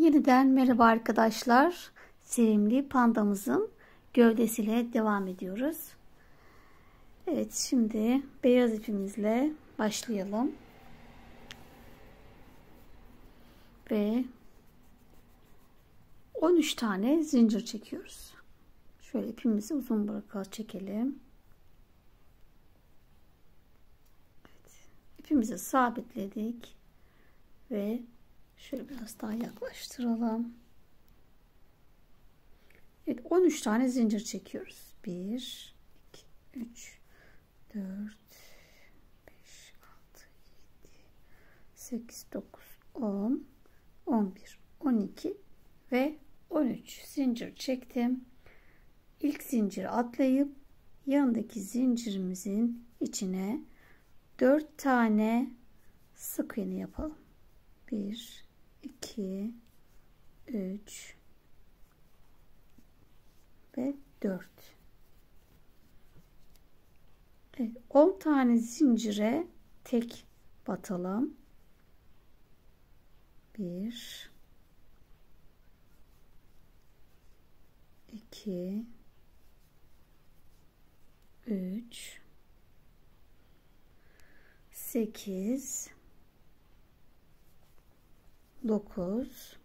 Yeniden merhaba arkadaşlar. Sevimli pandamızın gövdesiyle devam ediyoruz. Evet, şimdi beyaz ipimizle başlayalım. Ve 13 tane zincir çekiyoruz. Şöyle ipimizi uzun bırakalım, çekelim. Evet, ipimizi sabitledik ve şöyle biraz daha yaklaştıralım. Evet, 13 tane zincir çekiyoruz. 1, 2, 3, 4, 5, 6, 7, 8, 9, 10, 11, 12 ve 13 zincir çektim. İlk zinciri atlayıp yanındaki zincirimizin içine 4 tane sık iğne yapalım. 1, 2, 3 ve 4. Evet, 10 tane zincire tek batalım. 1, 2, 3, 8, 9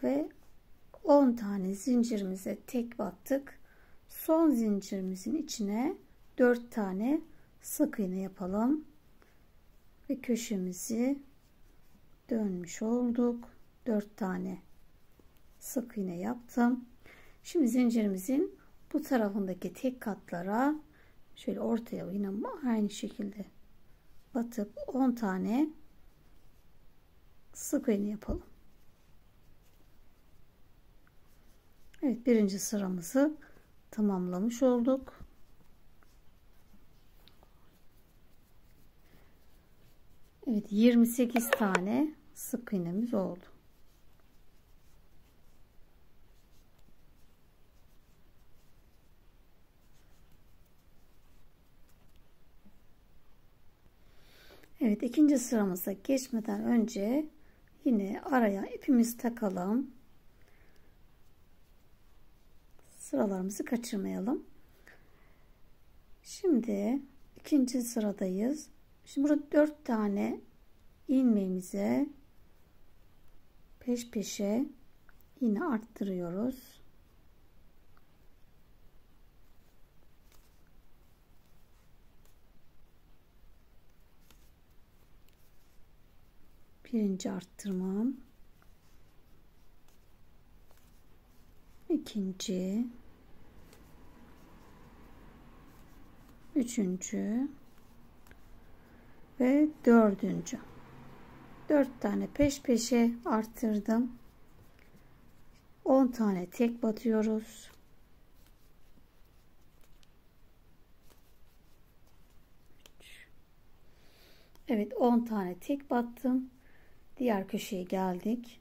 ve 10 tane zincirimize tek battık. Son zincirimizin içine 4 tane sık iğne yapalım. Ve köşemizi dönmüş olduk. 4 tane sık iğne yaptım. Şimdi zincirimizin bu tarafındaki tek katlara şöyle ortaya yine aynı şekilde batıp 10 tane sık iğne yapalım. Evet, birinci sıramızı tamamlamış olduk. Evet, 28 tane sık iğnemiz oldu. Evet, ikinci sıramıza geçmeden önce yine araya ipimizi takalım. Sıralarımızı kaçırmayalım. Şimdi ikinci sıradayız. Şimdi burada 4 tane ilmeğimize peş peşe yine arttırıyoruz. Birinci arttırmam, ikinci, üçüncü ve dördüncü. 4 tane peş peşe arttırdım. 10 tane tek batıyoruz. Evet, 10 tane tek battım. Diğer köşeye geldik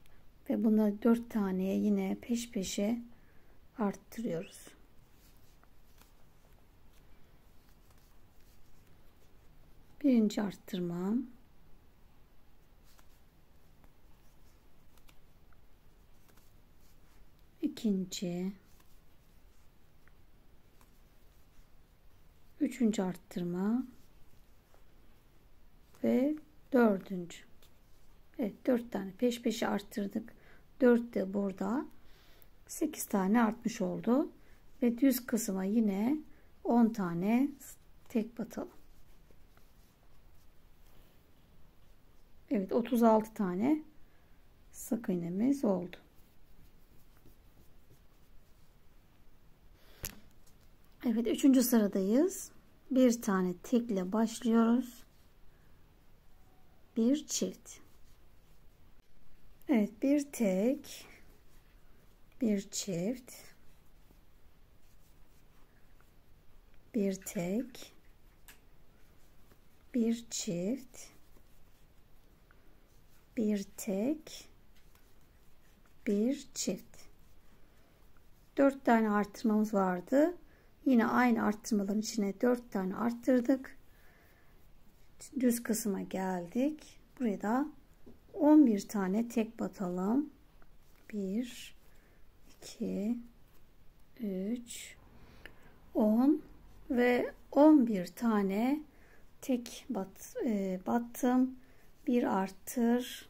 ve buna 4 taneye yine peş peşe arttırıyoruz. Birinci arttırmam, ikinci, üçüncü arttırma ve dördüncü. Evet, 4 tane peş peşe arttırdık. 4 de burada, 8 tane artmış oldu ve düz kısma yine 10 tane tek batalım. Evet, 36 tane sık iğnemiz oldu. Evet, 3. sıradayız. Bir tane tekle başlıyoruz. Bir çift. Evet, bir tek, bir çift, bir tek, bir çift, bir tek, bir çift. 4 tane arttırmamız vardı. Yine aynı arttırmaların içine 4 tane arttırdık. Düz kısma geldik. Buraya da 11 tane tek batalım. 1 2 3 10 ve 11 tane tek battım. Bir arttır,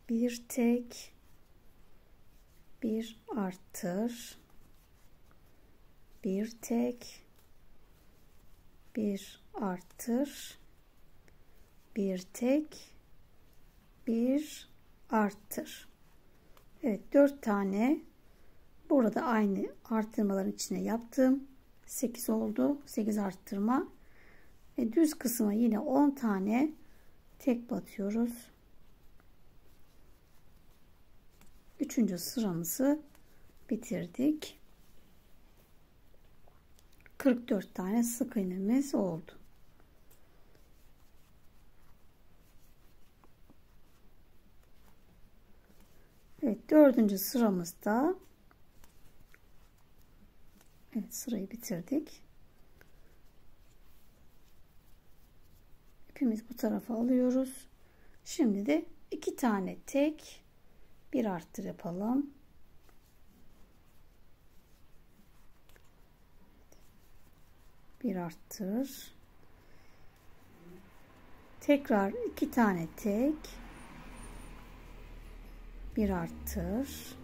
bir tek, bir arttır, bir tek, bir arttır, bir tek, bir arttır. Evet, 4 tane burada aynı arttırmaların içine yaptım. 8 oldu. 8 arttırma ve düz kısma yine 10 tane tek batıyoruz. 3. sıramızı bitirdik. 44 tane sık iğnemiz oldu. Evet, 4. sıramızda evet, sırayı bitirdik. İpimizi bu tarafa alıyoruz. Şimdi de 2 tane tek, bir arttır yapalım. Bir arttır. Tekrar 2 tane tek, bir arttır.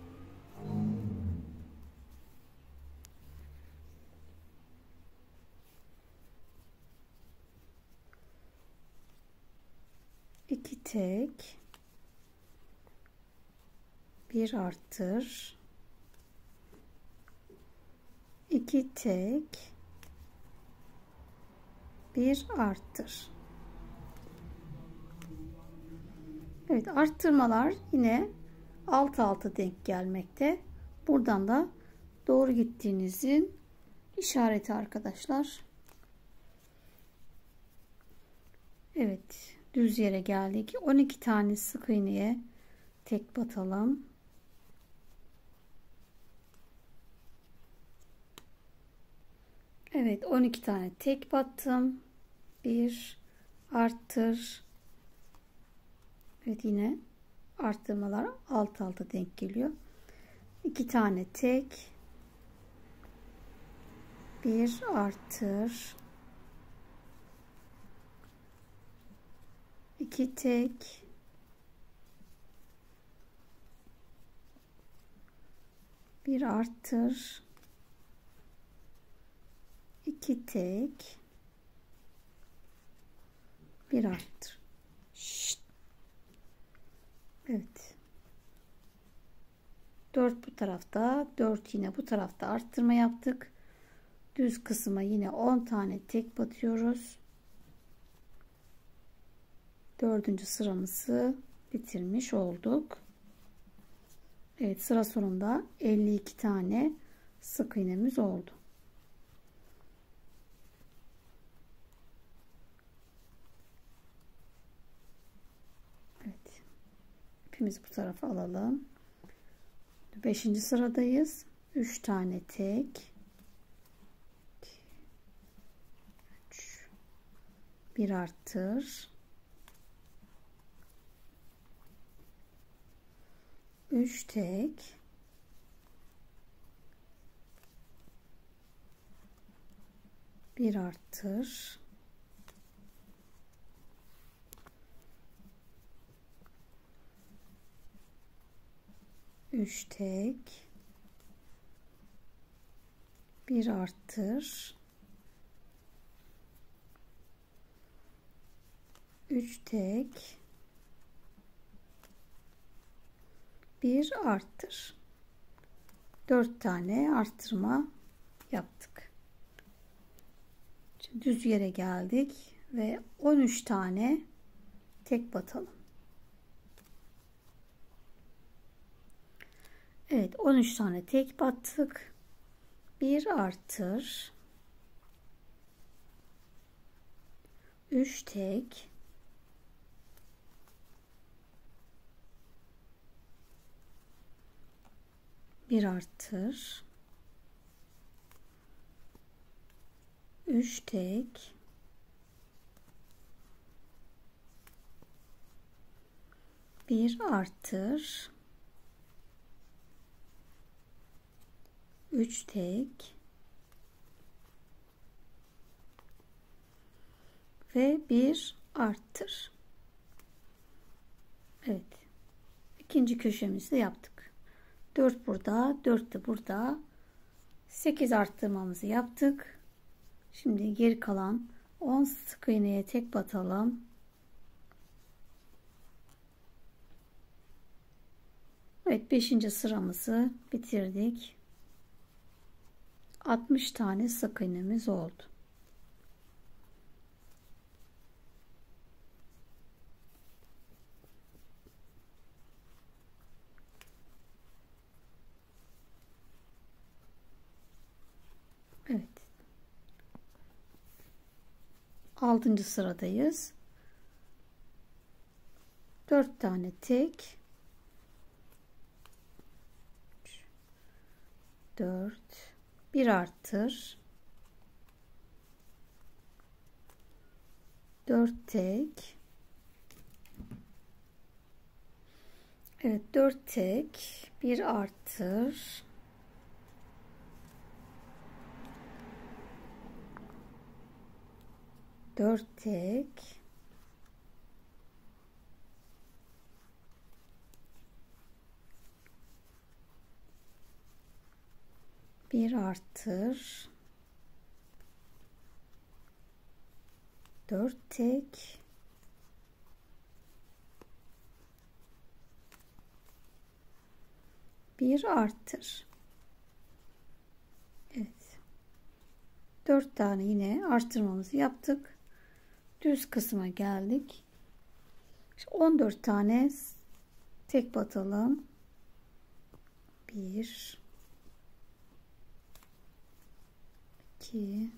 İki tek, bir arttır. 2 tek, bir arttır. Evet, arttırmalar yine alt alta denk gelmekte. Buradan da doğru gittiğinizin işareti arkadaşlar. Evet, düz yere geldik. 12 tane sık iğneye tek batalım. Evet, 12 tane tek battım. Bir arttır. Evet, yine arttırmalar alt alta denk geliyor. 2 tane tek, bir arttır. 2 tek, bir arttır. 2 tek, bir arttır. Evet. 4 bu tarafta, 4 yine bu tarafta arttırma yaptık. Düz kısma yine 10 tane tek batıyoruz. 4. sıramızı bitirmiş olduk. Evet, sıra sonunda 52 tane sık iğnemiz oldu. Evet. İpimizi bu tarafa alalım. 5. sıradayız. 3 tane tek. 3. Bir arttır. 3 tek. Bir arttır. 3 tek, bir arttır, 3 tek, bir arttır. 4 tane arttırma yaptık. Şimdi düz yere geldik ve 13 tane tek batalım. Evet, 13 tane tek battık. Bir arttır. 3 tek. Bir arttır. 3 tek. Bir artır, 3 tek ve bir arttır. Evet. İkinci köşemizi de yaptık. 4 burada, 4 de burada. 8 arttırmamızı yaptık. Şimdi geri kalan 10 sık iğneye tek batalım. Evet, 5. sıramızı bitirdik. 60 tane sık iğnemiz oldu. Evet. 6. sıradayız. 4 tane tek, 4, bir artır, 4 tek, evet 4 tek, bir artır, 4 tek, bir artır, 4 tek, bir artır. Evet. 4 tane yine artırmamızı yaptık. Düz kısma geldik. 14 tane tek batalım. 1 2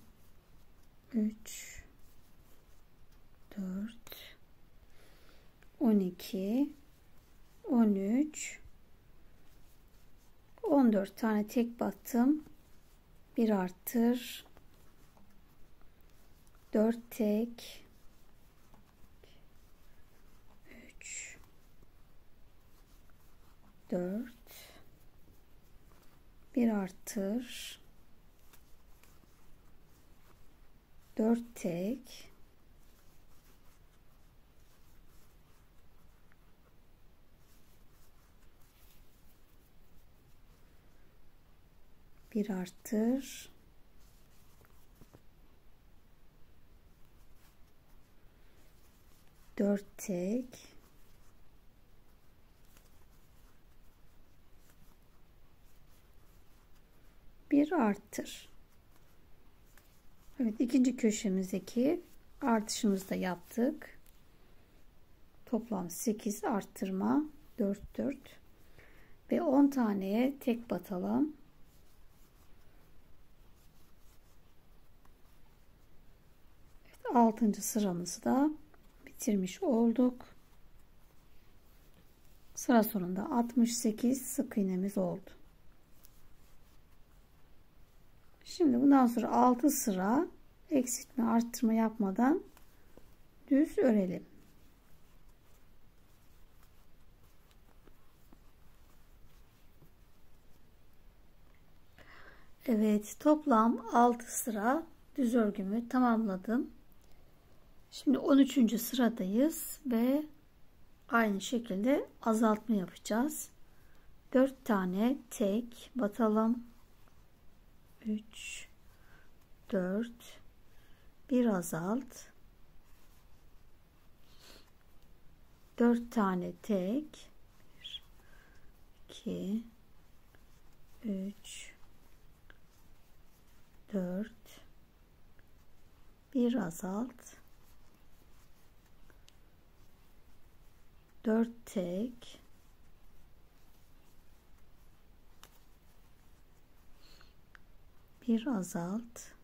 3 4 12 13 14 tane tek battım. Bir artır, 4 tek, 3 4 bir artır, 4 tek, bir artır, 4 tek, bir artır. Evet, ikinci köşemizdeki artışımızı da yaptık. Toplam 8 arttırma, 4 4 ve 10 taneye tek batalım. Evet, 6. sıramızı da bitirmiş olduk. Sıra sonunda 68 sık iğnemiz oldu. Şimdi bundan sonra 6 sıra eksiltme arttırma yapmadan düz örelim. Evet, toplam 6 sıra düz örgümü tamamladım. Şimdi 13. sıradayız ve aynı şekilde azaltma yapacağız. 4 tane tek batalım. 3 4 bir azalt, 4 tane tek, 1 2 3 4 bir azalt, 4 tek, bir azalt,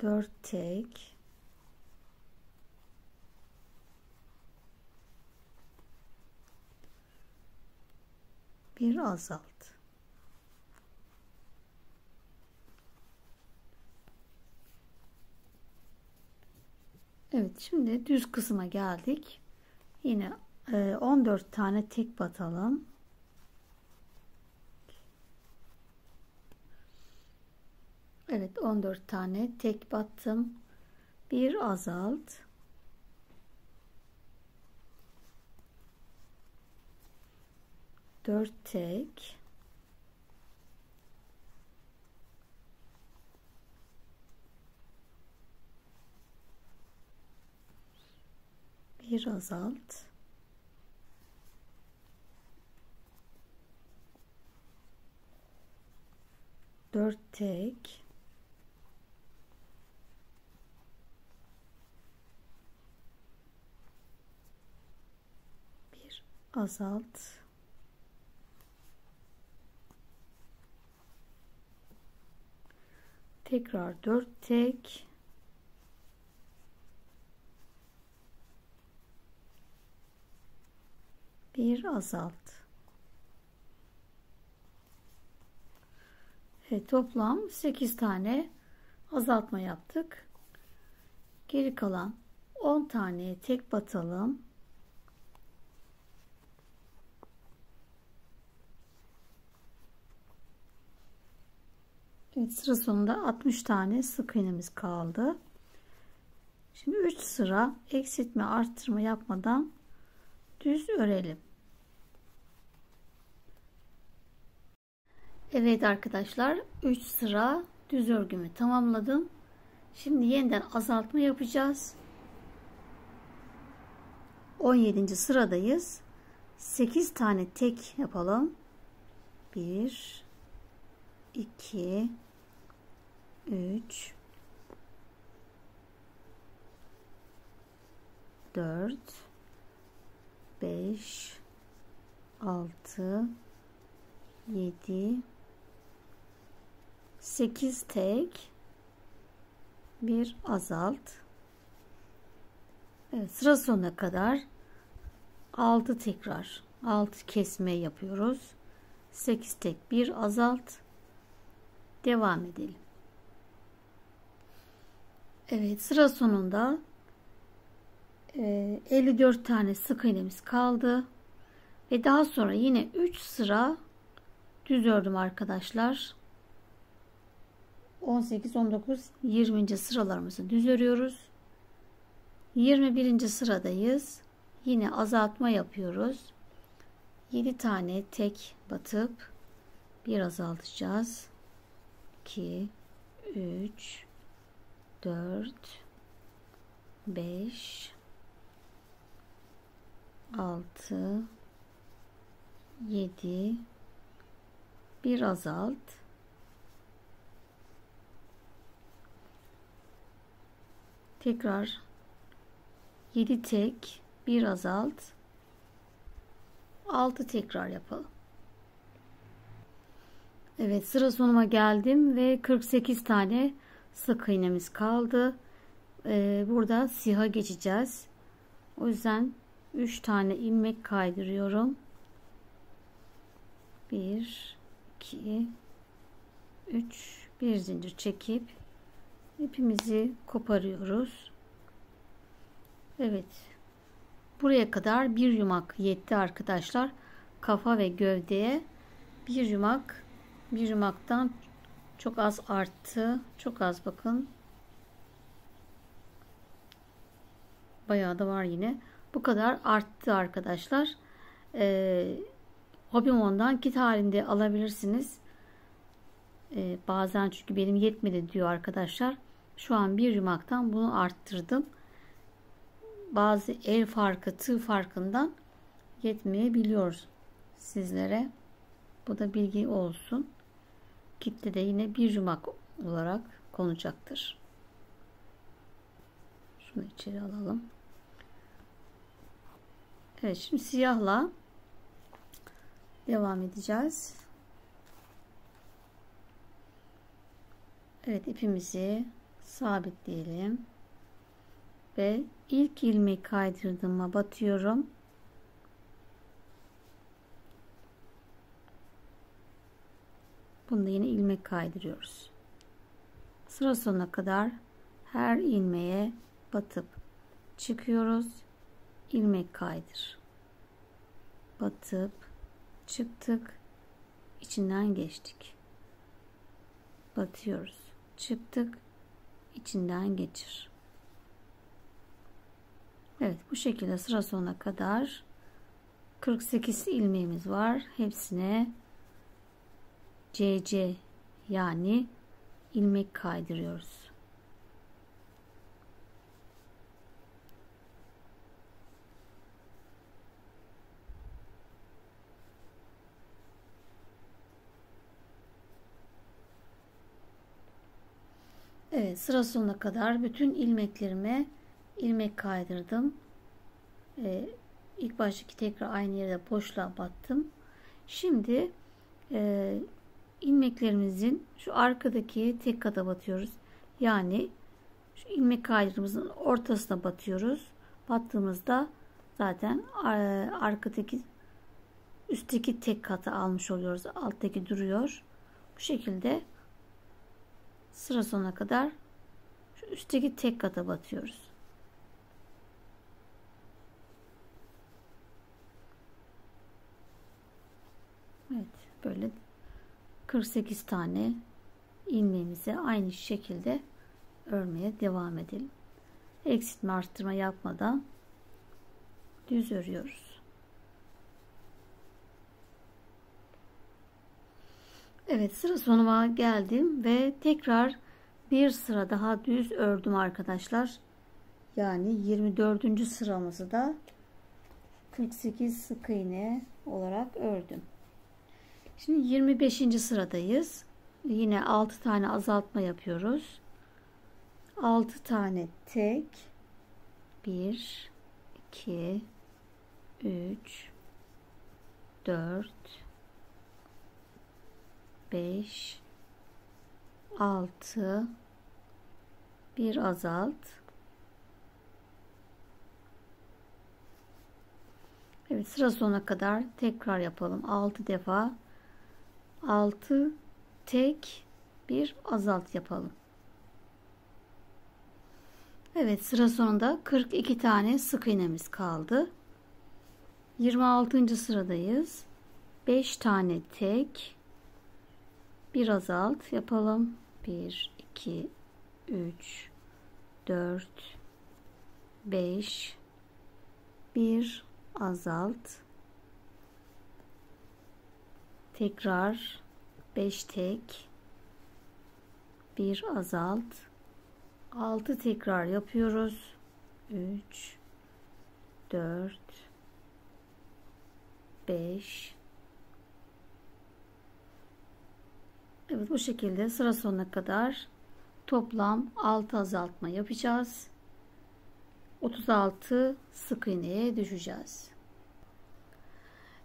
4 tek, bir azalt, Evet, şimdi düz kısma geldik. Yine 14 tane tek batalım. Evet, 14 tane tek battım. Bir azalt. Dört tek. Bir azalt. Dört tek. Bir azalt. Tekrar dört tek. Bir azalt. Evet, toplam 8 tane azaltma yaptık. Geri kalan 10 tane tek batalım. Evet, sıra sonunda 60 tane sık iğnemiz kaldı. Şimdi 3 sıra eksiltme arttırma yapmadan düz örelim. Evet arkadaşlar, 3 sıra düz örgümü tamamladım. Şimdi yeniden azaltma yapacağız. 17. sıradayız. 8 tane tek yapalım. 1 2 3 4 5 6 7 8 tek, bir azalt. Evet, sıra sonuna kadar 6 tekrar 6 kesme yapıyoruz. 8 tek, bir azalt. Devam edelim. Evet, sıra sonunda 54 tane sık iğnemiz kaldı ve daha sonra yine 3 sıra düz ördüm arkadaşlar. 18, 19, 20. sıralarımızı düz örüyoruz. 21. sıradayız. Yine azaltma yapıyoruz. 7 tane tek batıp bir azaltacağız. 2 3 4 5 6 7 bir azalt. Tekrar 7 tek, bir azalt. 6 tekrar yapalım. Evet, sıra sonuma geldim ve 48 tane sık iğnemiz kaldı. Burada siha geçeceğiz. O yüzden 3 tane ilmek kaydırıyorum. 1 2 3 bir zincir çekip ipimizi koparıyoruz. Evet, buraya kadar bir yumak yetti arkadaşlar. Kafa ve gövdeye bir yumak, bir yumaktan çok az arttı. Çok az, bakın. Bayağı da var yine. Bu kadar arttı arkadaşlar. Hobimon'dan kit halinde alabilirsiniz. Bazen çünkü benim yetmedi diyor arkadaşlar. Şu an bir yumaktan bunu arttırdım. Bazı el farkı, tığ farkından yetmeyebiliyor sizlere. Bu da bilgi olsun. Kitle de yine bir yumak olarak konacaktır. Şunu içeri alalım. Evet, şimdi siyahla devam edeceğiz. Evet, ipimizi sabitleyelim ve ilk ilmeği kaydırdığıma batıyorum. Bunda yine ilmek kaydırıyoruz. Sıra sonuna kadar her ilmeğe batıp çıkıyoruz. İlmek kaydır. Batıp çıktık. İçinden geçtik. Batıyoruz. Çıktık. İçinden geçir. Evet, bu şekilde sıra sonuna kadar 48 ilmeğimiz var. Hepsine CC yani ilmek kaydırıyoruz. Evet, sıra sonuna kadar bütün ilmeklerime ilmek kaydırdım. İlk baştaki tekrar aynı yere boşluğa battım. Şimdi ilmeklerimizin şu arkadaki tek kata batıyoruz. Yani şu ilmek kaydırımızın ortasına batıyoruz. Battığımızda zaten arkadaki üstteki tek katı almış oluyoruz. Alttaki duruyor. Bu şekilde sıra sonuna kadar şu üstteki tek kata batıyoruz. Evet, böyle 48 tane ilmeğimizi aynı şekilde örmeye devam edelim. Eksiltme arttırma yapmadan düz örüyoruz. Evet, sıra sonuna geldim ve tekrar bir sıra daha düz ördüm arkadaşlar. Yani 24. sıramızı da 48 sık iğne olarak ördüm. Şimdi 25. sıradayız. Yine 6 tane azaltma yapıyoruz. 6 tane tek, 1 2 3 4 5 6 bir azalt. Evet, sıra sonuna kadar tekrar yapalım. 6 defa 6 tek bir azalt yapalım. Evet, sıra sonunda 42 tane sık iğnemiz kaldı. 26. sıradayız. 5 tane tek bir azalt yapalım. 1 2 3 4 5 bir azalt. Tekrar 5 tek bir azalt. 6 tekrar yapıyoruz. 3 4 5. Evet, bu şekilde sıra sonuna kadar toplam 6 azaltma yapacağız. 36 sık iğneye düşeceğiz.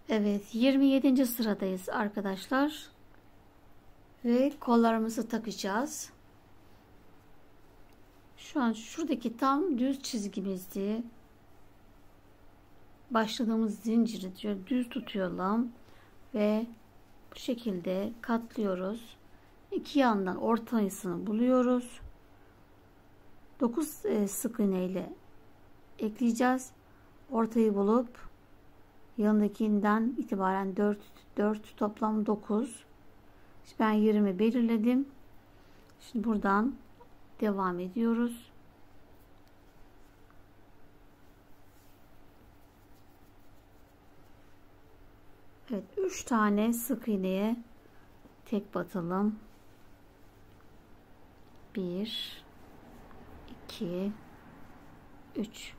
Evet, 27. sıradayız arkadaşlar. Ve kollarımızı takacağız. Şu an şuradaki tam düz çizgimizdi. Başladığımız zinciri diyor, düz tutuyorum ve bu şekilde katlıyoruz. İki yandan ortasını buluyoruz. 9 sık iğne ile ekleyeceğiz. Ortayı bulup yanındakinden itibaren 4 toplam 9. Şimdi ben yerimi belirledim. Şimdi buradan devam ediyoruz. Evet, 3 tane sık iğneye tek batalım. 1 2 3.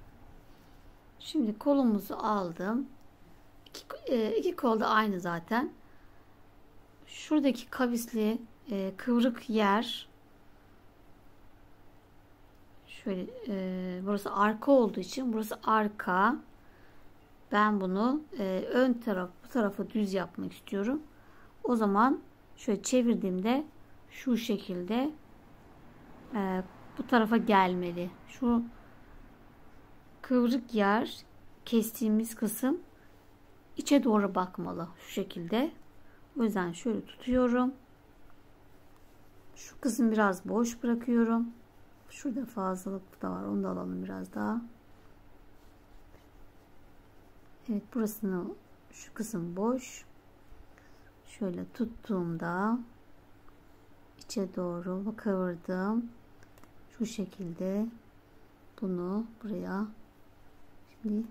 Şimdi kolumuzu aldım. İki kol da aynı zaten. Şuradaki kavisli kıvrık yer, şöyle burası arka olduğu için burası arka. Ben bunu ön taraf, bu tarafı düz yapmak istiyorum. O zaman şöyle çevirdiğimde şu şekilde bu tarafa gelmeli. Şu kıvrık yer, kestiğimiz kısım içe doğru bakmalı şu şekilde. O yüzden şöyle tutuyorum. Şu kısım biraz boş bırakıyorum. Şurada fazlalık da var. Onu da alalım biraz daha. Evet, burasını, şu kısım boş. Şöyle tuttuğumda içe doğru kıvırdım. Şu şekilde bunu buraya şimdi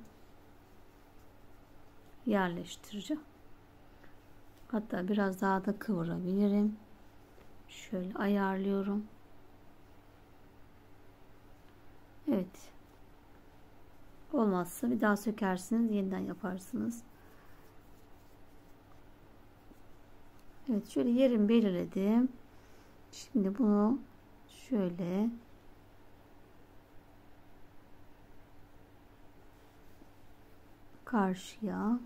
yerleştireceğim. Hatta biraz daha da kıvırabilirim. Şöyle ayarlıyorum. Evet. Olmazsa bir daha sökersiniz, yeniden yaparsınız. Evet, şöyle yerimi belirledim. Şimdi bunu şöyle karşıya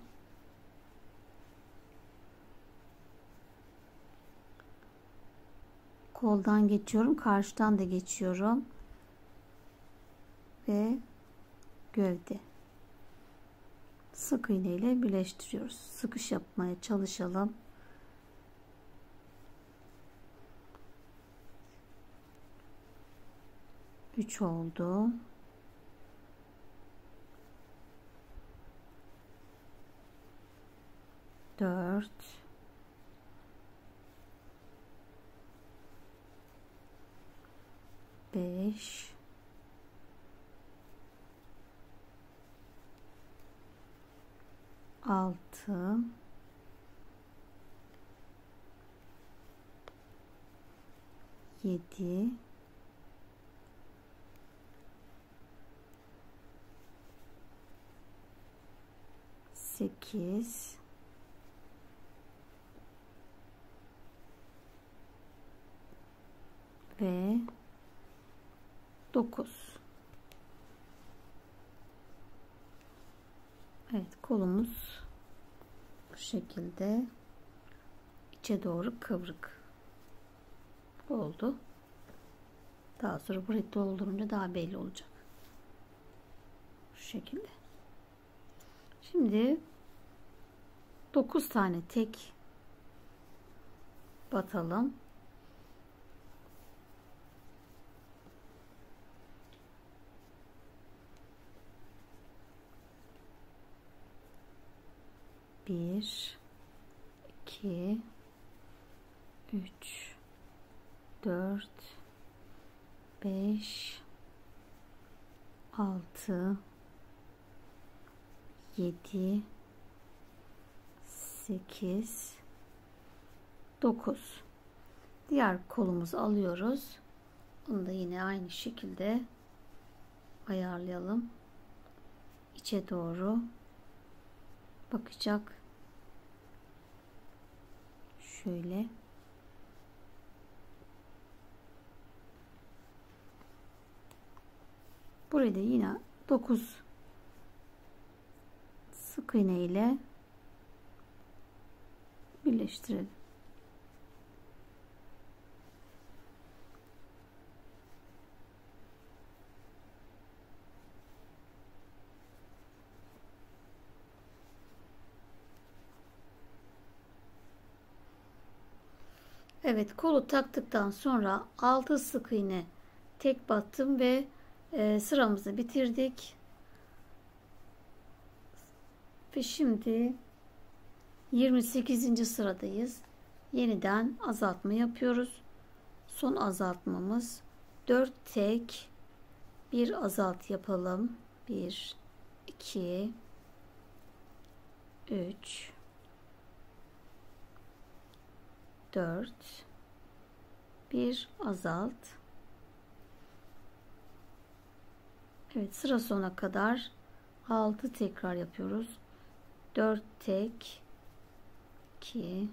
koldan geçiyorum, karşıdan da geçiyorum ve gövde sık iğne ile birleştiriyoruz. Sıkış yapmaya çalışalım. Üç oldu. Dört. 5, 6, 7, 8, 9. Evet, kolumuz bu şekilde içe doğru kıvrık oldu. Daha sonra burayı doldurunca daha belli olacak. Şu şekilde. Şimdi 9 tane tek batalım. Bir, iki, üç, 4, 5, 6, 7, 8, 9. Diğer kolumuzu alıyoruz. Onu da yine aynı şekilde ayarlayalım. İçe doğru bakacak. Şöyle. Burayı da yine 9 sık iğne ile birleştirelim. Evet, kolu taktıktan sonra 6 sık iğne tek battım ve sıramızı bitirdik. Ve şimdi 28. sıradayız. Yeniden azaltma yapıyoruz. Son azaltmamız 4 tek bir azalt yapalım. 1, 2, 3, 4, bir azalt. Evet, sıra sonuna kadar 6 tekrar yapıyoruz. 4 tek, 2,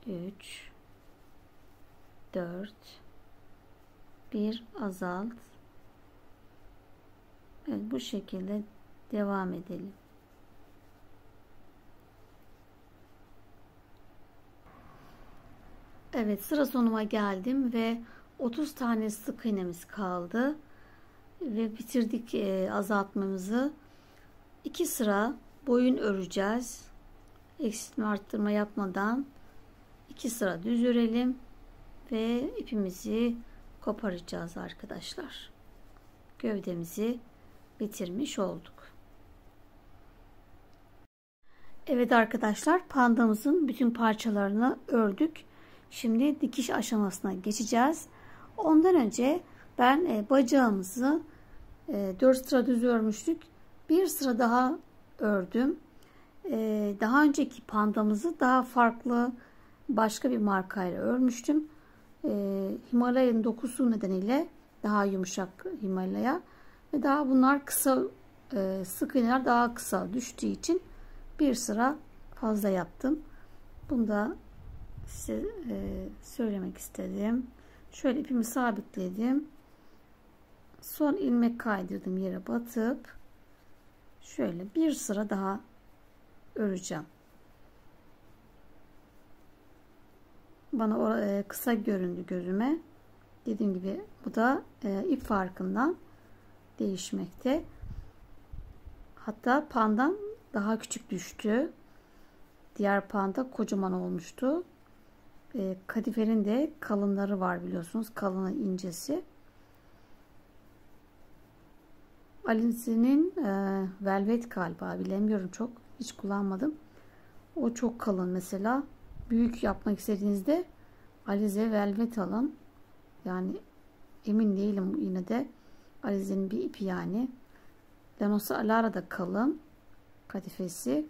3, 4, bir azalt. Evet, bu şekilde devam edelim. Evet, sıra sonuma geldim ve 30 tane sık iğnemiz kaldı ve bitirdik azaltmamızı. 2 sıra boyun öreceğiz. Eksiltme arttırma yapmadan 2 sıra düz örelim ve ipimizi koparacağız arkadaşlar. Gövdemizi bitirmiş olduk. Evet arkadaşlar, pandamızın bütün parçalarını ördük. Şimdi dikiş aşamasına geçeceğiz. Ondan önce ben bacağımızı 4 sıra düz örmüştük. Bir sıra daha ördüm. Daha önceki pandamızı daha farklı başka bir markayla örmüştüm. Himalaya'nın dokusu nedeniyle daha yumuşak Himalaya ve daha bunlar kısa, sık iğneler daha kısa düştüğü için bir sıra fazla yaptım. Bunu da size söylemek istedim. Şöyle ipimi sabitledim. Son ilmek kaydırdım, yere batıp şöyle bir sıra daha öreceğim. Bana kısa göründü gözüme. Dediğim gibi bu da ip farkından değişmekte. Hatta pandam daha küçük düştü. Diğer panda kocaman olmuştu. Kadiferin de kalınları var biliyorsunuz. Kalını incesi. Alize'nin velvet galiba, bilemiyorum, çok hiç kullanmadım. O çok kalın mesela. Büyük yapmak istediğinizde Alize velvet alın. Yani emin değilim yine de. Alize'nin bir ipi yani. Lanosa Alara da kalın kadifesi.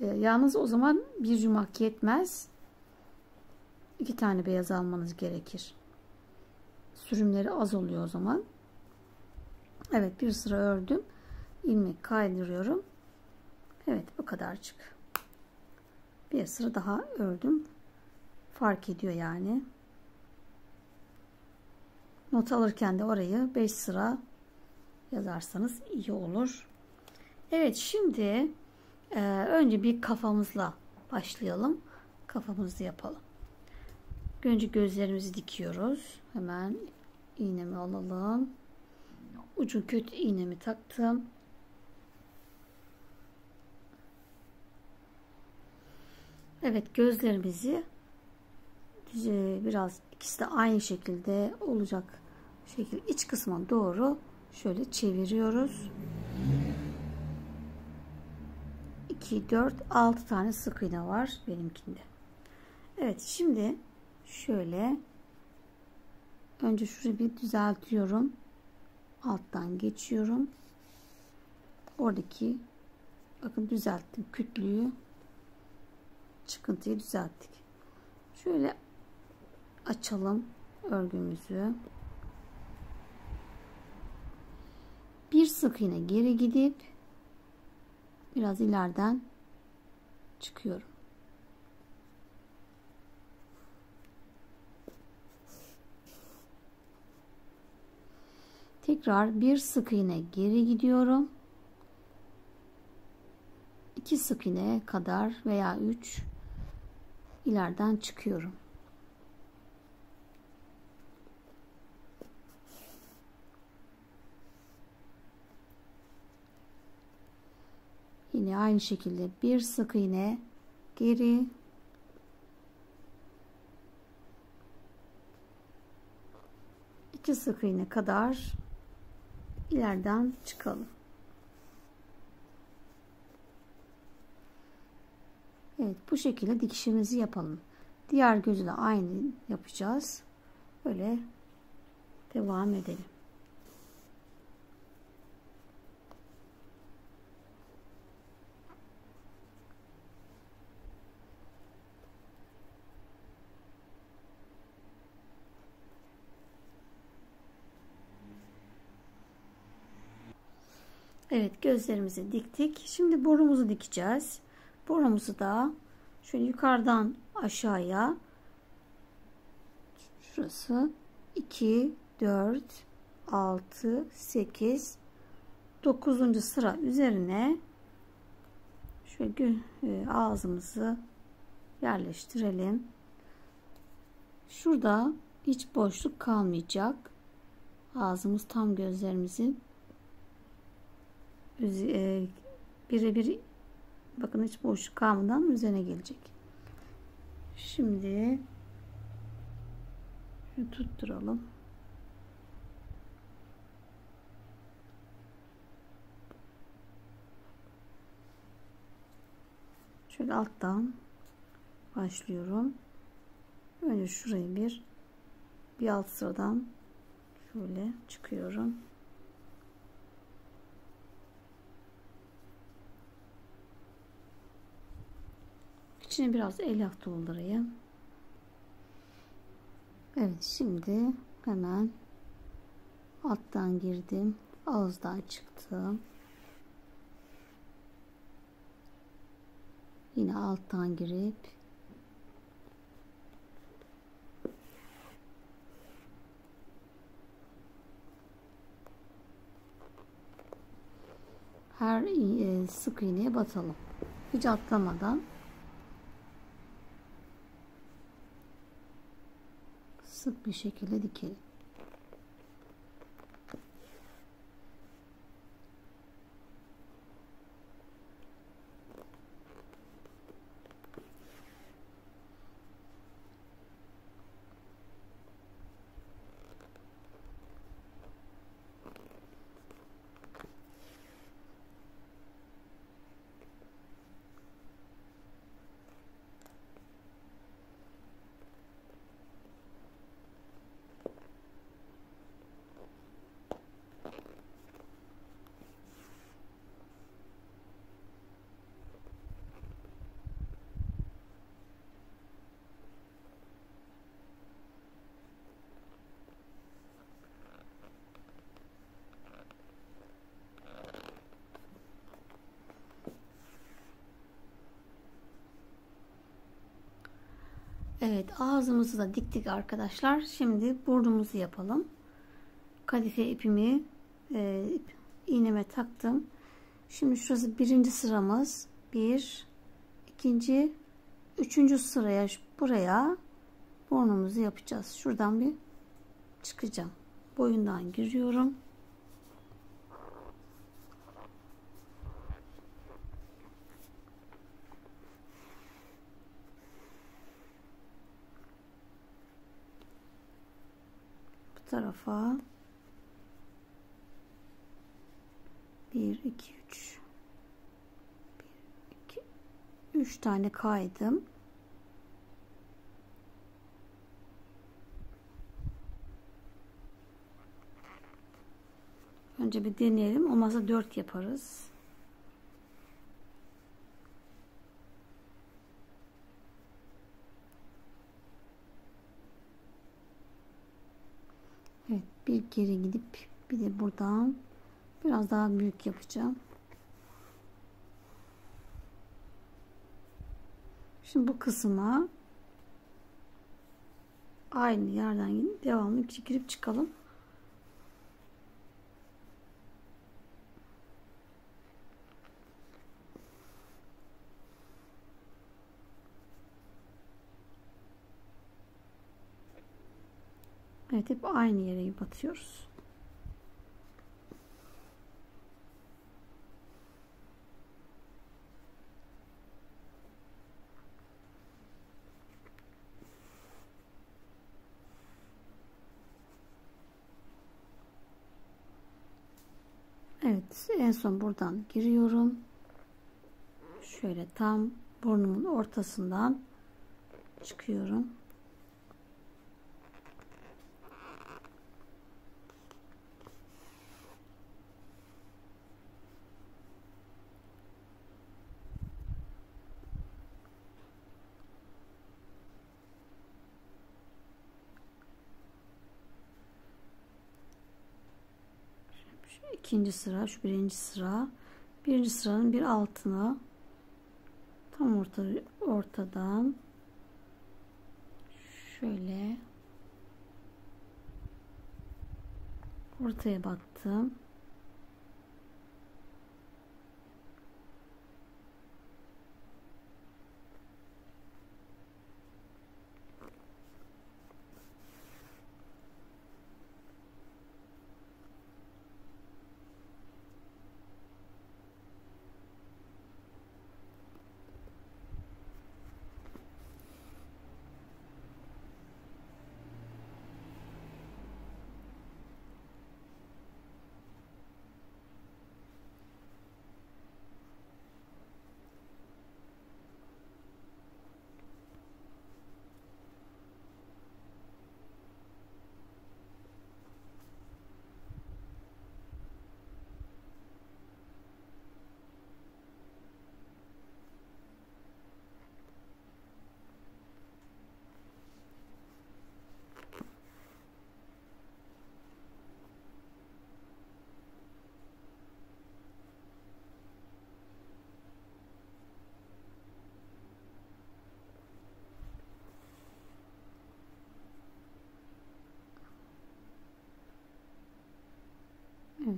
Yalnız o zaman bir yumak yetmez. 2 tane beyaz almanız gerekir. Sürümleri az oluyor o zaman. Evet, bir sıra ördüm. İlmek kaydırıyorum. Evet, bu kadarcık. Bir sıra daha ördüm. Fark ediyor yani. Not alırken de orayı 5 sıra yazarsanız iyi olur. Evet, şimdi önce bir kafamızla başlayalım. Kafamızı yapalım. Önce gözlerimizi dikiyoruz. Hemen iğnemi alalım. Ucu kötü iğnemi taktım. Evet, gözlerimizi biraz, ikisi de aynı şekilde olacak şekil iç kısma doğru şöyle çeviriyoruz. 2, 4, 6 tane sık iğne var benimkinde. Evet, şimdi şöyle önce şurayı bir düzeltiyorum. Alttan geçiyorum. Oradaki, bakın düzelttim, kütlüğü, çıkıntıyı düzelttik. Şöyle açalım örgümüzü. Bir sık iğne geri gidip biraz ileriden çıkıyorum. Tekrar bir sık iğne geri gidiyorum. 2 sık iğne kadar veya 3 ileriden çıkıyorum. Yine aynı şekilde bir sık iğne geri, 2 sık iğne kadar ileriden çıkalım. Evet, bu şekilde dikişimizi yapalım. Diğer gözü de aynı yapacağız. Böyle devam edelim. Evet, gözlerimizi diktik. Şimdi burnumuzu dikeceğiz. Burnumuzu da şöyle yukarıdan aşağıya, şurası 2, 4, 6, 8, 9. sıra üzerine şöyle ağzımızı yerleştirelim. Şurada hiç boşluk kalmayacak. Ağzımız tam gözlerimizin birebir, bakın hiç boşluk kalmadan üzerine gelecek. Şimdi şunu tutturalım. Şöyle alttan başlıyorum. Önce şurayı bir alt sıradan şöyle çıkıyorum. İçine biraz elyaf doldurayım. Evet, şimdi hemen alttan girdim. Ağızdan çıktım. Yine alttan girip her sık iğneye batalım. Hiç atlamadan sık bir şekilde dikelim. Evet, ağzımızı da diktik arkadaşlar. Şimdi burnumuzu yapalım. Kadife ipimi iğneme taktım. Şimdi şurası birinci sıramız. Bir, ikinci, üçüncü sıraya buraya burnumuzu yapacağız. Şuradan bir çıkacağım. Boyundan giriyorum. Bu tarafa 1 2 3 1 2 3 tane kaydım. Önce bir deneyelim. Olmazsa 4 yaparız. Evet, bir geri gidip bir de buradan biraz daha büyük yapacağım. Şimdi bu kısma aynı yerden devamlı girip çıkalım. Evet, hep aynı yere batıyoruz. Evet, en son buradan giriyorum. Şöyle tam burnumun ortasından çıkıyorum. Şu ikinci sıra, şu birinci sıra. Birinci sıranın bir altına tam ortadan şöyle ortaya battım.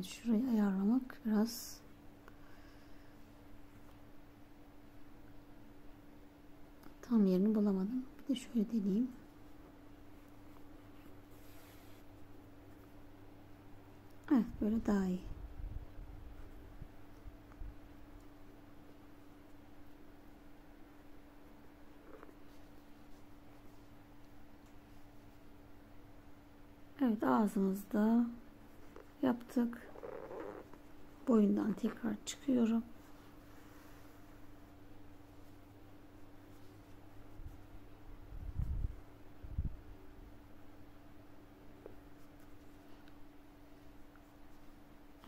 Evet, şurayı ayarlamak biraz tam yerini bulamadım. Bir de şöyle deneyeyim. Evet, böyle daha iyi. Evet, ağzımızda yaptık. Boyundan tekrar çıkıyorum.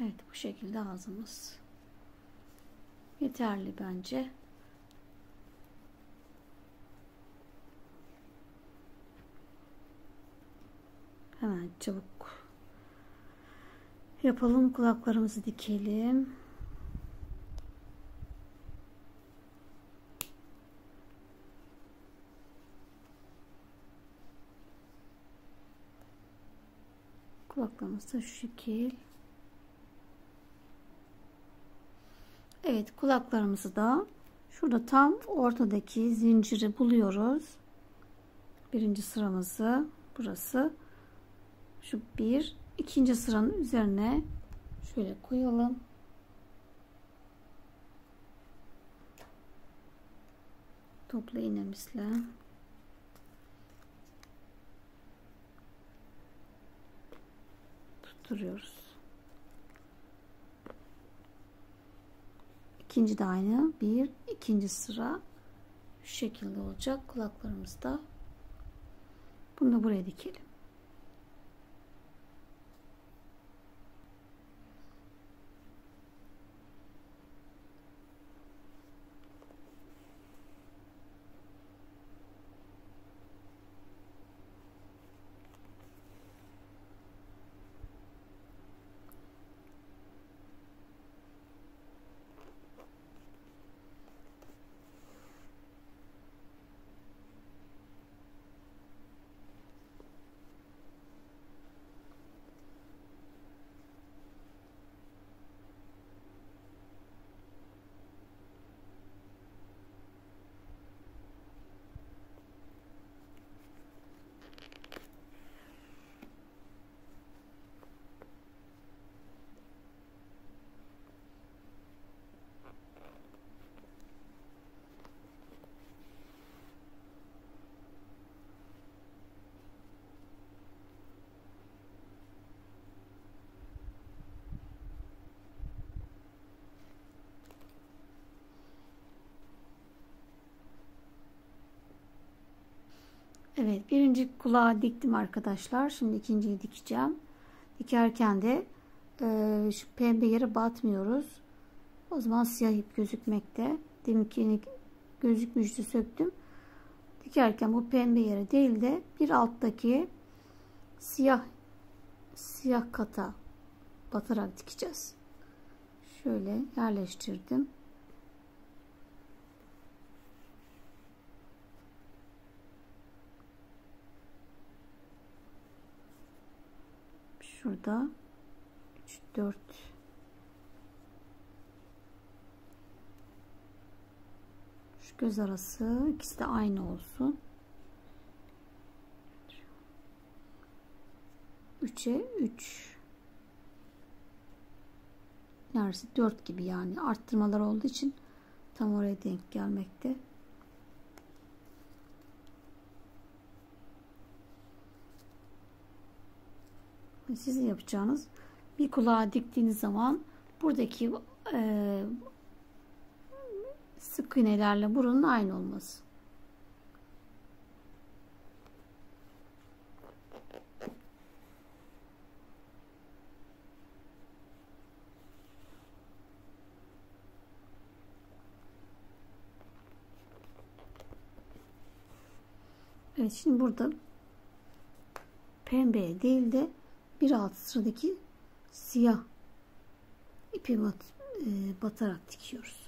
Evet, bu şekilde ağzımız yeterli bence. Hemen çabuk yapalım, kulaklarımızı dikelim. Kulaklarımız da şu şekil. Evet, kulaklarımızı da şurada tam ortadaki zinciri buluyoruz. Birinci sıramızı, burası. Şu bir. İkinci sıranın üzerine şöyle koyalım. Topla iğnemizle. Tutturuyoruz. İkinci de aynı. Bir, ikinci sıra şu şekilde olacak kulaklarımızda. Bunu da buraya dikelim. Evet, birinci kulağı diktim arkadaşlar. Şimdi ikinciyi dikeceğim. Dikerken de şu pembe yere batmıyoruz. O zaman siyah ip gözükmekte. Deminkini gözükmüştü, söktüm. Dikerken bu pembe yere değil de bir alttaki siyah kata batarak dikeceğiz. Şöyle yerleştirdim. Şurada 3 4 şu göz arası ikisi de aynı olsun. 3'e 3 neredeyse 4 gibi, yani arttırmalar olduğu için tam oraya denk gelmekte. Sizin yapacağınız, bir kulağa diktiğiniz zaman buradaki sık iğnelerle burunun aynı olması. Evet, şimdi burada pembeye değil de bir alt sıradaki siyah ipi batarak dikiyoruz.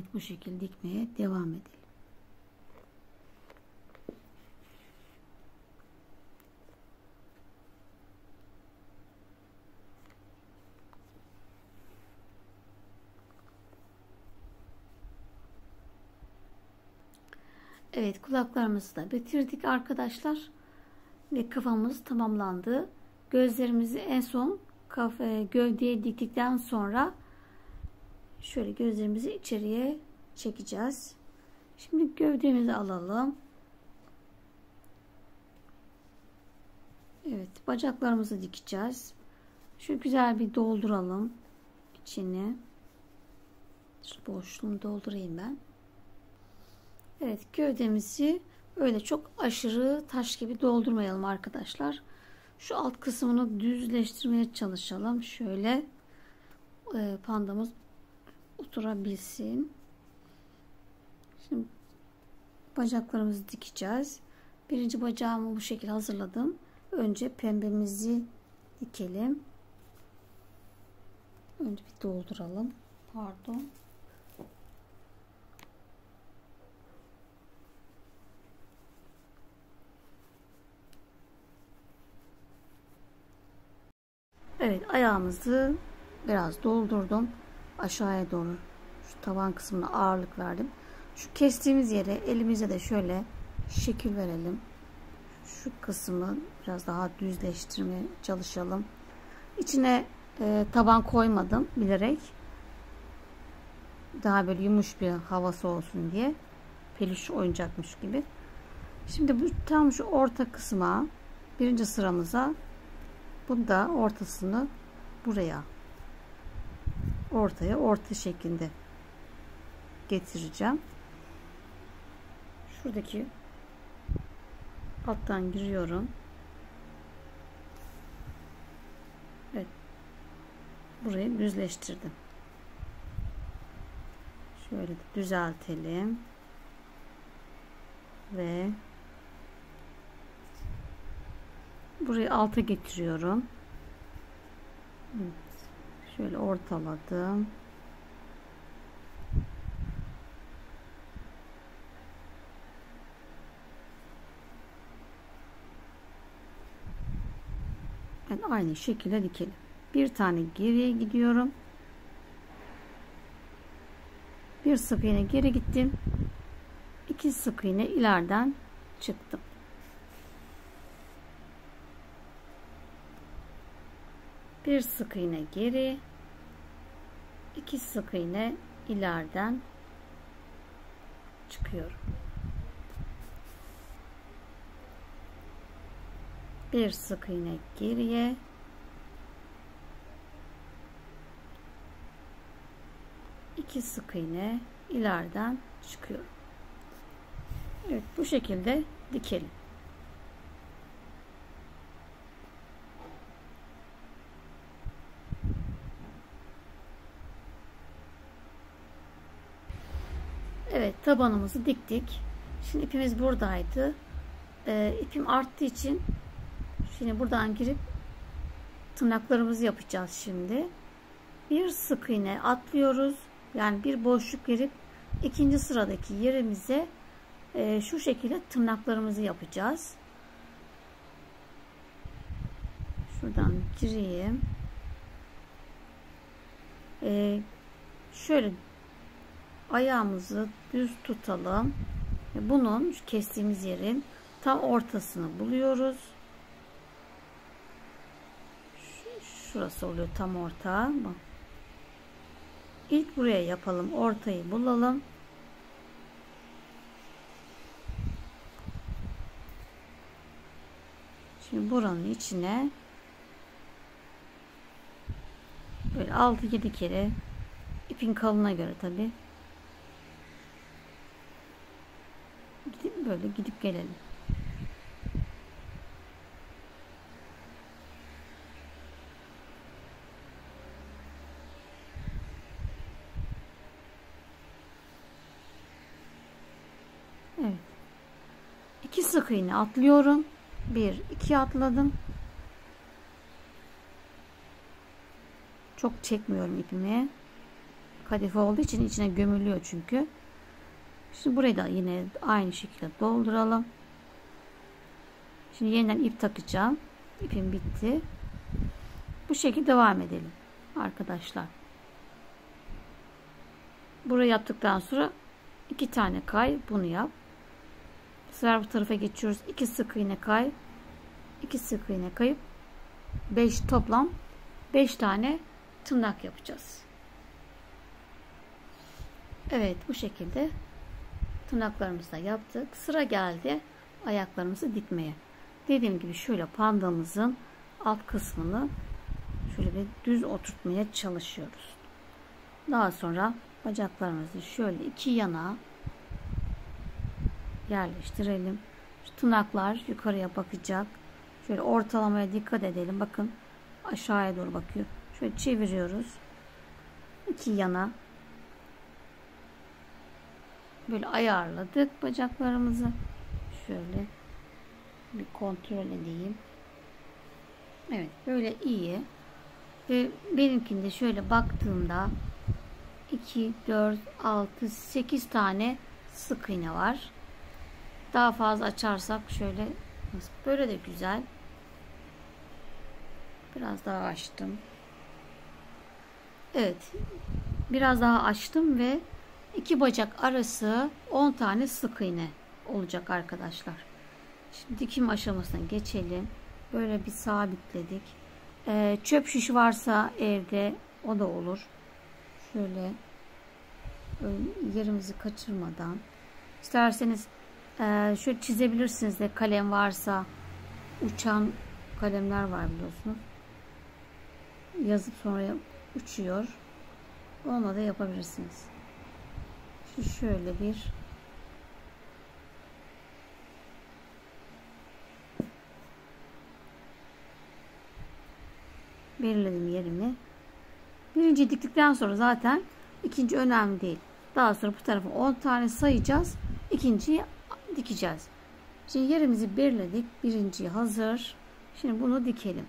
Evet, bu şekilde dikmeye devam edelim. Evet, kulaklarımızı da bitirdik arkadaşlar. Ve kafamız tamamlandı. Gözlerimizi en son gövdeye diktikten sonra şöyle gözlerimizi içeriye çekeceğiz. Şimdi gövdemizi alalım. Evet, bacaklarımızı dikeceğiz. Şu güzel bir dolduralım içini. Şu boşluğunu doldurayım ben. Evet, gövdemizi öyle çok aşırı taş gibi doldurmayalım arkadaşlar. Şu alt kısmını düzleştirmeye çalışalım. Şöyle pandamız oturabilsin. Şimdi bacaklarımızı dikeceğiz. Birinci bacağımı bu şekilde hazırladım. Önce pembemizi dikelim. Önce bir dolduralım. Pardon. Evet, ayağımızı biraz doldurdum. Aşağıya doğru şu taban kısmına ağırlık verdim. Şu kestiğimiz yere elimize de şöyle şekil verelim. Şu kısmı biraz daha düzleştirmeye çalışalım. İçine taban koymadım bilerek. Daha böyle yumuş bir havası olsun diye. Peluş oyuncakmış gibi. Şimdi bu tam şu orta kısma, birinci sıramıza, bunu da ortasını buraya, ortaya, orta şeklinde getireceğim. Şuradaki alttan giriyorum. Evet, burayı düzleştirdim. Şöyle de düzeltelim ve burayı alta getiriyorum. Evet, şöyle ortaladım. Ben aynı şekilde dikelim. Bir tane geriye gidiyorum. Bir sık iğne geri gittim. 2 sık iğne ileriden çıktım. Bir sık iğne geri, 2 sık iğne ileriden çıkıyorum. Bir sık iğne geriye, 2 sık iğne ileriden çıkıyorum. Evet, bu şekilde dikelim. Evet, tabanımızı diktik. Şimdi ipimiz buradaydı. İpim arttığı için şimdi buradan girip tırnaklarımızı yapacağız şimdi. Bir sık iğne atlıyoruz. Yani bir boşluk verip ikinci sıradaki yerimize şu şekilde tırnaklarımızı yapacağız. Şuradan gireyim. Şöyle ayağımızı düz tutalım. Bunun şu kestiğimiz yerin tam ortasını buluyoruz. Şurası oluyor tam orta. İlk buraya yapalım. Ortayı bulalım. Şimdi buranın içine böyle 6-7 kere, ipin kalınlığına göre tabi, böyle gidip gelelim. Evet. 2 sık iğne atlıyorum. 1 2 atladım. Çok çekmiyorum ipimi. kadife olduğu için içine gömülüyor çünkü. Şimdi burayı da yine aynı şekilde dolduralım. Şimdi yeniden ip takacağım. İpim bitti. Bu şekilde devam edelim arkadaşlar. Burayı yaptıktan sonra 2 tane kay, bunu yap. Bu sefer bu tarafa geçiyoruz. 2 sık iğne kay, 2 sık iğne kayıp 5 toplam 5 tane tırnak yapacağız. Evet, bu şekilde tırnaklarımızı da yaptık. Sıra geldi ayaklarımızı dikmeye. Dediğim gibi şöyle pandamızın alt kısmını şöyle bir düz oturtmaya çalışıyoruz. Daha sonra bacaklarımızı şöyle iki yana yerleştirelim. Şu tırnaklar yukarıya bakacak. Şöyle ortalamaya dikkat edelim. Bakın aşağıya doğru bakıyor. Şöyle çeviriyoruz. İki yana böyle ayarladık bacaklarımızı. Şöyle bir kontrol edeyim. Evet, böyle iyi. Ve benimkinde şöyle baktığımda 2, 4, 6, 8 tane sık iğne var. Daha fazla açarsak şöyle, böyle de güzel. Biraz daha açtım. Evet, biraz daha açtım ve iki bacak arası 10 tane sık iğne olacak arkadaşlar. Şimdi dikim aşamasına geçelim. Böyle bir sabitledik. Çöp şiş varsa evde o da olur. Şöyle yerimizi kaçırmadan. İsterseniz şöyle çizebilirsiniz de, kalem varsa. Uçan kalemler var biliyorsunuz. Yazıp sonra uçuyor. Onunla da yapabilirsiniz. Şöyle bir belirledim yerimi. Birinci diktikten sonra zaten ikinci önemli değil. Daha sonra bu tarafa 10 tane sayacağız. İkinciyi dikeceğiz. Şimdi yerimizi belirledik. Birinciyi hazır. Şimdi bunu dikelim.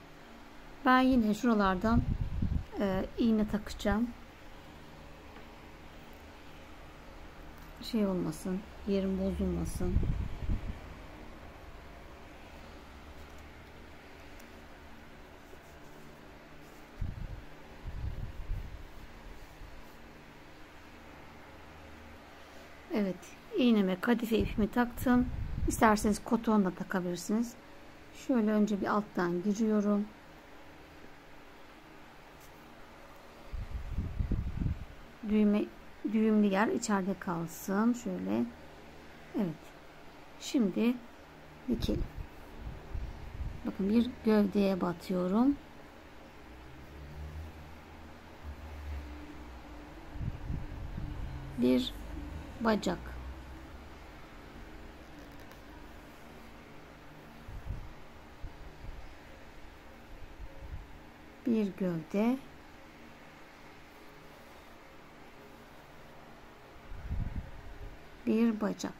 Ben yine şuralardan iğne takacağım. Şey olmasın, yerim bozulmasın. Evet, iğneme kadife ipimi taktım. İsterseniz koton da takabilirsiniz. Şöyle önce bir alttan giriyorum. Düğümlü yer içeride kalsın. Şöyle. Evet. Şimdi dikelim. Bakın bir gövdeye batıyorum. Bir bacak. Bir gövde. Bir bacak.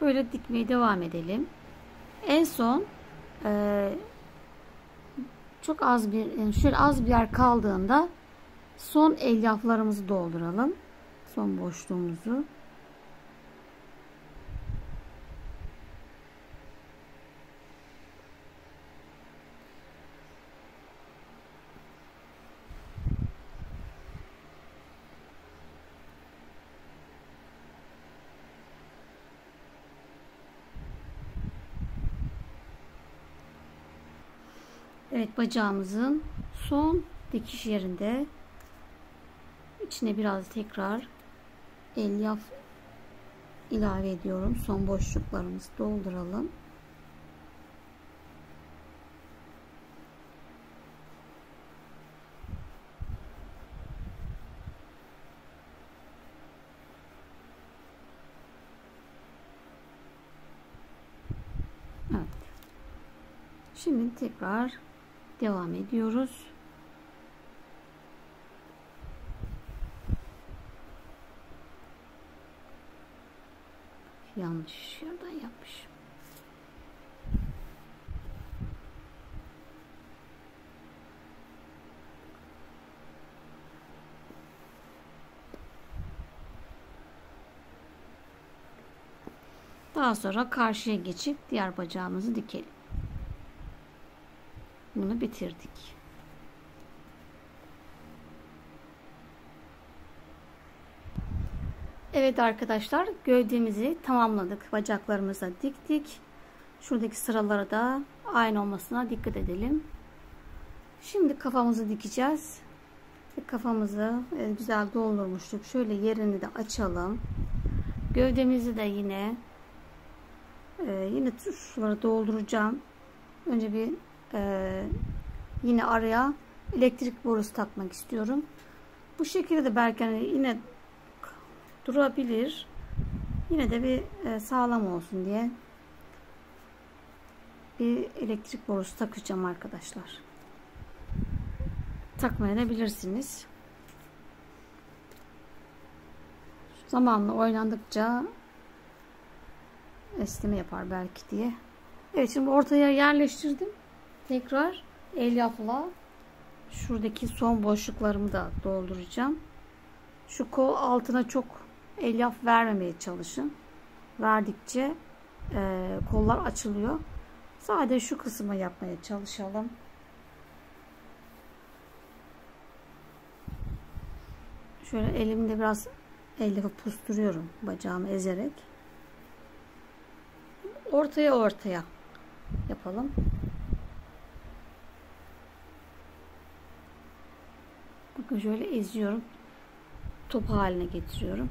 Böyle dikmeye devam edelim. En son çok az bir, şöyle az bir yer kaldığında son elyaflarımızı dolduralım. Son boşluğumuzu. Evet, bacağımızın son dikiş yerinde içine biraz tekrar elyaf ilave ediyorum. Son boşluklarımızı dolduralım. Evet. Şimdi tekrar devam ediyoruz. Yanlış yerden yapmışım. Daha sonra karşıya geçip diğer bacağımızı dikelim. Bunu bitirdik. Evet arkadaşlar, gövdemizi tamamladık. Bacaklarımıza diktik. Şuradaki sıralara da aynı olmasına dikkat edelim. Şimdi kafamızı dikeceğiz. Kafamızı güzel doldurmuştuk. Şöyle yerini de açalım. Gövdemizi de yine şuraları dolduracağım. Önce bir yine araya elektrik borusu takmak istiyorum. Bu şekilde de belki yine durabilir. Yine de bir sağlam olsun diye bir elektrik borusu takacağım arkadaşlar. Takmayabilirsiniz. Zamanla oynandıkça esneme yapar belki diye. Evet, şimdi ortaya yerleştirdim. Tekrar elyafla şuradaki son boşluklarımı da dolduracağım. Şu kol altına çok elyaf vermemeye çalışın. Verdikçe kollar açılıyor. Sadece şu kısmı yapmaya çalışalım. Şöyle elimde biraz elyafı pusturuyorum, bacağımı ezerek. Ortaya yapalım. Bakın şöyle eziyorum. Top haline getiriyorum.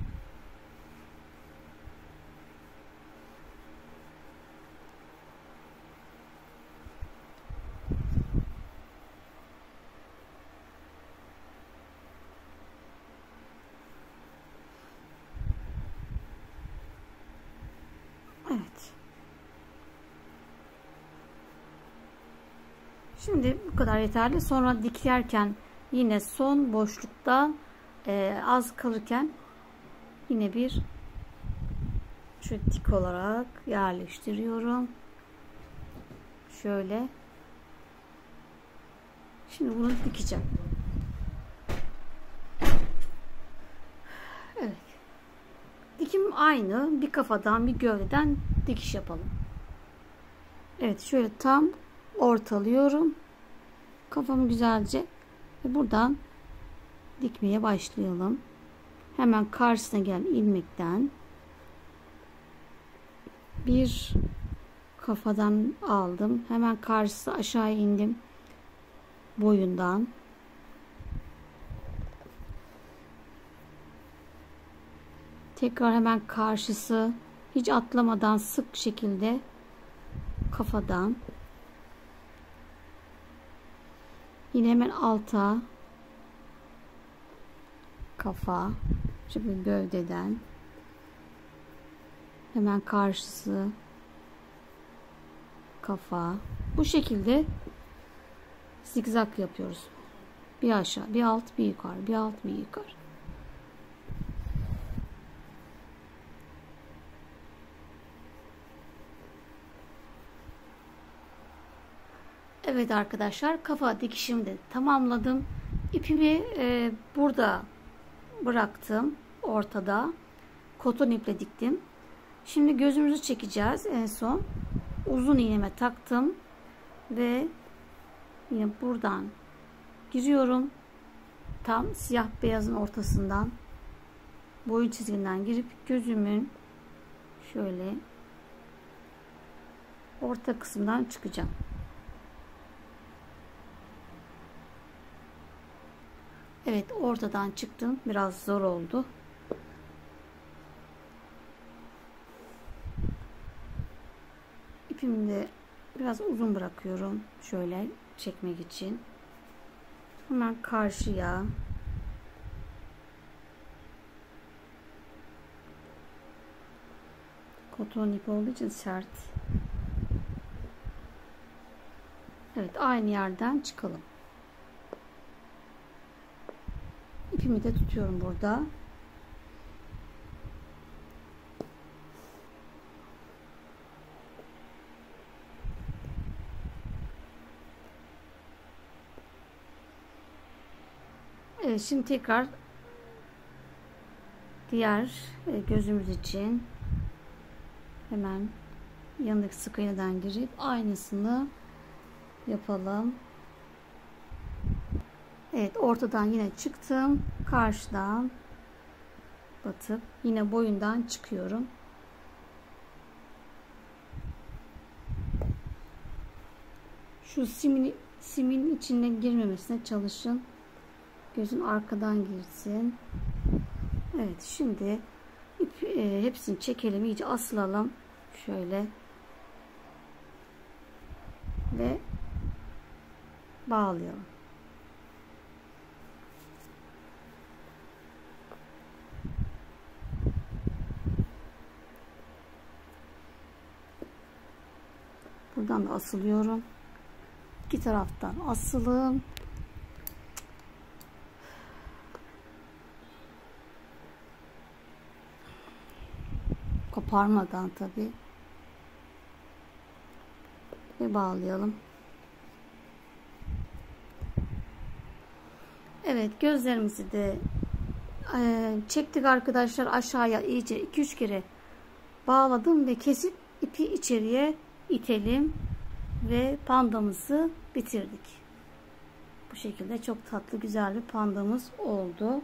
Evet. Şimdi bu kadar yeterli. Sonra dikerken yine son boşlukta az kalırken yine bir şu dik olarak yerleştiriyorum. Şöyle. Şimdi bunu dikeceğim. Evet. Dikim aynı. Bir kafadan bir gövdeden dikiş yapalım. Evet, şöyle tam ortalıyorum. Kafamı güzelce ve buradan dikmeye başlayalım. Hemen karşısına gelen ilmekten bir kafadan aldım. Hemen karşısı aşağı indim. Boyundan. Tekrar hemen karşısı, hiç atlamadan sık şekilde kafadan. Yine hemen alta kafa, şimdi gövdeden hemen karşısı kafa. Bu şekilde zigzag yapıyoruz. Bir aşağı, bir alt, bir yukarı, bir alt, bir yukarı. Evet arkadaşlar, kafa dikişimi de tamamladım. İpimi burada bıraktım, ortada. Koton iple diktim. Şimdi gözümüzü çekeceğiz en son. Uzun iğneme taktım ve yine buradan giriyorum. Tam siyah beyazın ortasından, boyun çizginden girip gözümün şöyle orta kısmından çıkacağım. Evet, ortadan çıktım. Biraz zor oldu. İpimi de biraz uzun bırakıyorum. Şöyle çekmek için. Hemen karşıya. Koton ip olduğu için sert. Evet, aynı yerden çıkalım. İpimi de tutuyorum burada. Evet, şimdi tekrar diğer gözümüz için Hemen yanındaki sık iğneden girip aynısını yapalım. Evet, ortadan yine çıktım. Karşıdan batıp yine boyundan çıkıyorum. Şu simin içine girmemesine çalışın. Gözün arkadan girsin. Evet, şimdi hepsini çekelim, iyice asılalım. Şöyle ve bağlayalım. Buradan da asılıyorum. İki taraftan asılım. Koparmadan tabii. Ve bağlayalım. Evet, gözlerimizi de çektik arkadaşlar. Aşağıya iyice 2-3 kere bağladım ve kesip ipi içeriye itelim ve pandamızı bitirdik. Bu şekilde çok tatlı, güzel bir pandamız oldu.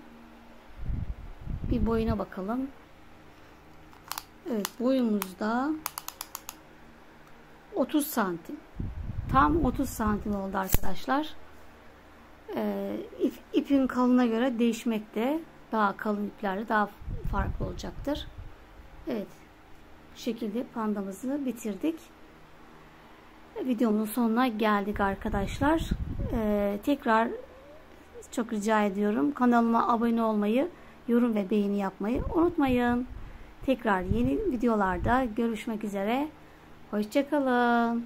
Bir boyuna bakalım. Evet, boyumuzda 30 santim. Tam 30 santim oldu arkadaşlar. İpin kalınlığına göre değişmekte. Daha kalın iplerle daha farklı olacaktır. Evet. Bu şekilde pandamızı bitirdik. Videomuzun sonuna geldik arkadaşlar. Tekrar çok rica ediyorum. Kanalıma abone olmayı, yorum ve beğeni yapmayı unutmayın. Tekrar yeni videolarda görüşmek üzere. Hoşça kalın.